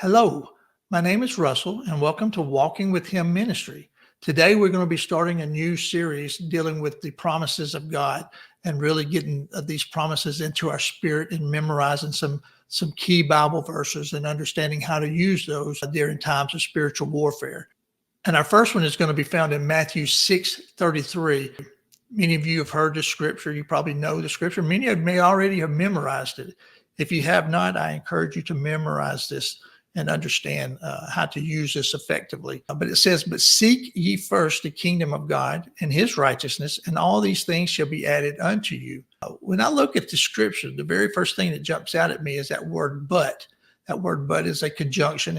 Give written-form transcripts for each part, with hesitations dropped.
Hello, my name is Russell, and welcome to Walking with Him Ministry. Today, we're going to be starting a new series dealing with the promises of God and really getting these promises into our spirit and memorizing some key Bible verses and understanding how to use those during times of spiritual warfare. And our first one is going to be found in Matthew 6:33. Many of you have heard the scripture. You probably know the scripture. Many of you may already have memorized it. If you have not, I encourage you to memorize this and understand how to use this effectively. But it says, but seek ye first the kingdom of God and his righteousness, and all these things shall be added unto you. When I look at the scripture, the very first thing that jumps out at me is that word but. That word but is a conjunction,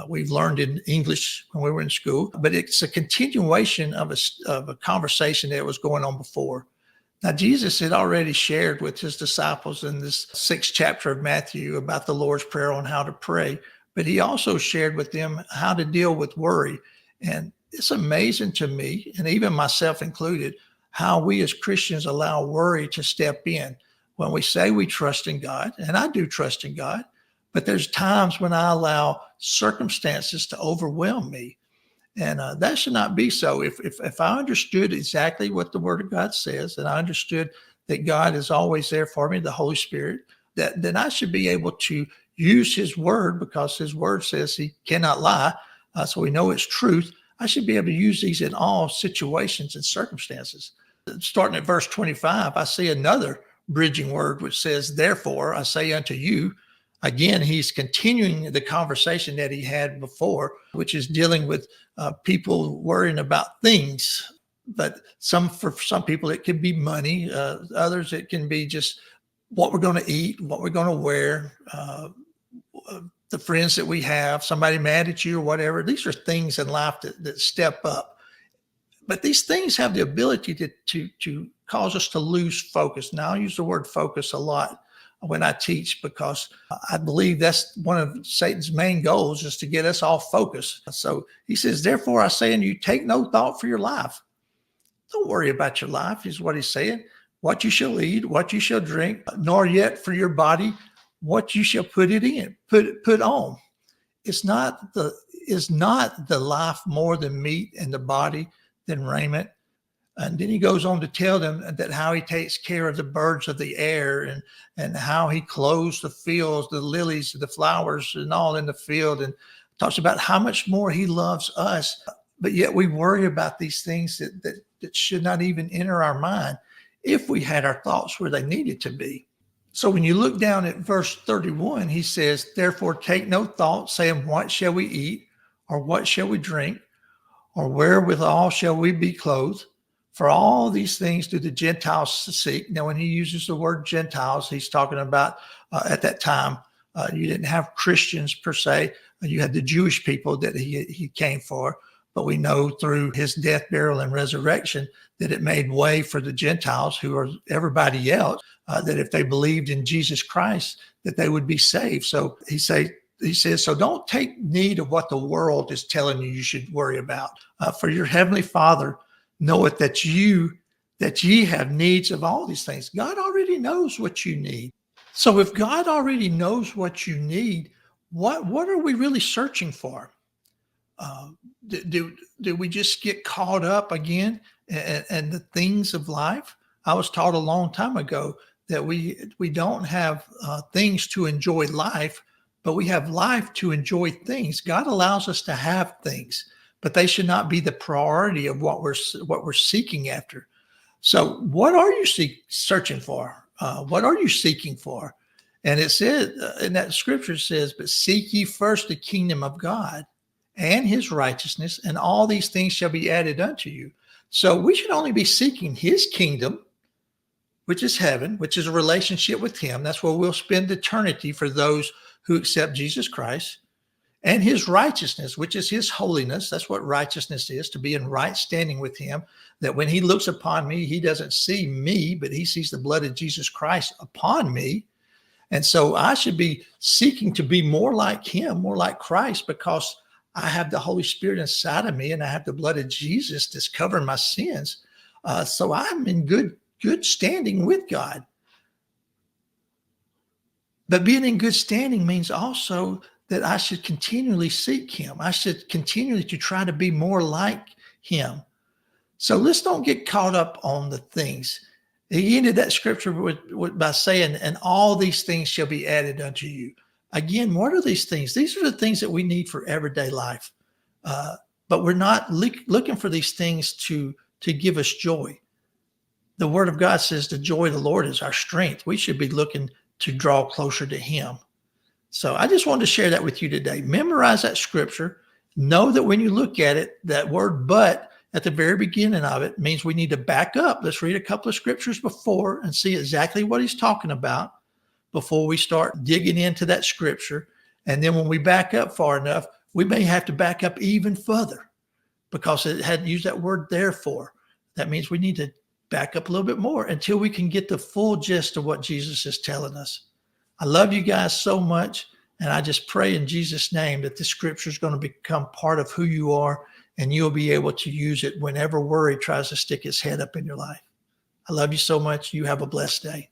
we've learned in English when we were in school, but it's a continuation of a conversation that was going on before. Now, Jesus had already shared with his disciples in this 6th chapter of Matthew about the Lord's Prayer on how to pray, but he also shared with them how to deal with worry. And it's amazing to me, and even myself included, how we as Christians allow worry to step in. When we say we trust in God, and I do trust in God, but there's times when I allow circumstances to overwhelm me. And that should not be so. If I understood exactly what the Word of God says, and I understood that God is always there for me, the Holy Spirit, then I should be able to use His Word, because His Word says He cannot lie. So we know it's truth. I should be able to use these in all situations and circumstances. Starting at verse 25, I see another bridging word which says, therefore, I say unto you. Again, he's continuing the conversation that he had before, which is dealing with people worrying about things. But for some people, it can be money. Others, it can be just what we're going to eat, what we're going to wear, the friends that we have, somebody mad at you or whatever. These are things in life that step up. But these things have the ability to cause us to lose focus. Now, I use the word focus a lot when I teach, because I believe that's one of Satan's main goals, is to get us off focus. So he says, therefore I say unto you, take no thought for your life. Don't worry about your life, is what he's saying. What you shall eat, what you shall drink, nor yet for your body, what you shall put it in, put on. Is not the life more than meat, and the body than raiment? And then he goes on to tell them that how he takes care of the birds of the air, and how he clothes the fields, the lilies, the flowers, and all in the field, and talks about how much more he loves us. But yet we worry about these things that should not even enter our mind if we had our thoughts where they needed to be. So when you look down at verse 31, he says, therefore take no thought, saying, what shall we eat? Or what shall we drink? Or wherewithal shall we be clothed? For all these things do the Gentiles seek. Now, when he uses the word Gentiles, he's talking about at that time, you didn't have Christians per se. You had the Jewish people that he came for. But we know through his death, burial, and resurrection that it made way for the Gentiles, who are everybody else, that if they believed in Jesus Christ, that they would be saved. So he says, so don't take need of what the world is telling you should worry about. For your heavenly Father knoweth that ye have needs of all these things. God already knows what you need. So if God already knows what you need, what are we really searching for? Do we just get caught up again and the things of life? I was taught a long time ago that we don't have things to enjoy life, but we have life to enjoy things. God allows us to have things, but they should not be the priority of what we're seeking after. So what are you searching for? What are you seeking for? And it said in that scripture says, but seek ye first the kingdom of God and his righteousness, and all these things shall be added unto you. So we should only be seeking his kingdom, which is heaven, which is a relationship with him. That's where we'll spend eternity for those who accept Jesus Christ. And his righteousness, which is his holiness. That's what righteousness is, to be in right standing with him, that when he looks upon me, he doesn't see me, but he sees the blood of Jesus Christ upon me. And so I should be seeking to be more like him, more like Christ, because I have the Holy Spirit inside of me, and I have the blood of Jesus that's covering my sins. So I'm in good standing with God. But being in good standing means also that I should continually seek him. I should continually to try to be more like him. So let's don't get caught up on the things. He ended that scripture by saying, and all these things shall be added unto you. Again, what are these things? These are the things that we need for everyday life. But we're not looking for these things to give us joy. The word of God says the joy of the Lord is our strength. We should be looking to draw closer to him. So I just wanted to share that with you today. Memorize that scripture. Know that when you look at it, that word but at the very beginning of it means we need to back up. Let's read a couple of scriptures before and see exactly what he's talking about before we start digging into that scripture. And then when we back up far enough, we may have to back up even further because it had used that word therefore. That means we need to back up a little bit more until we can get the full gist of what Jesus is telling us. I love you guys so much. And I just pray in Jesus' name that the scripture is going to become part of who you are, and you'll be able to use it whenever worry tries to stick its head up in your life. I love you so much. You have a blessed day.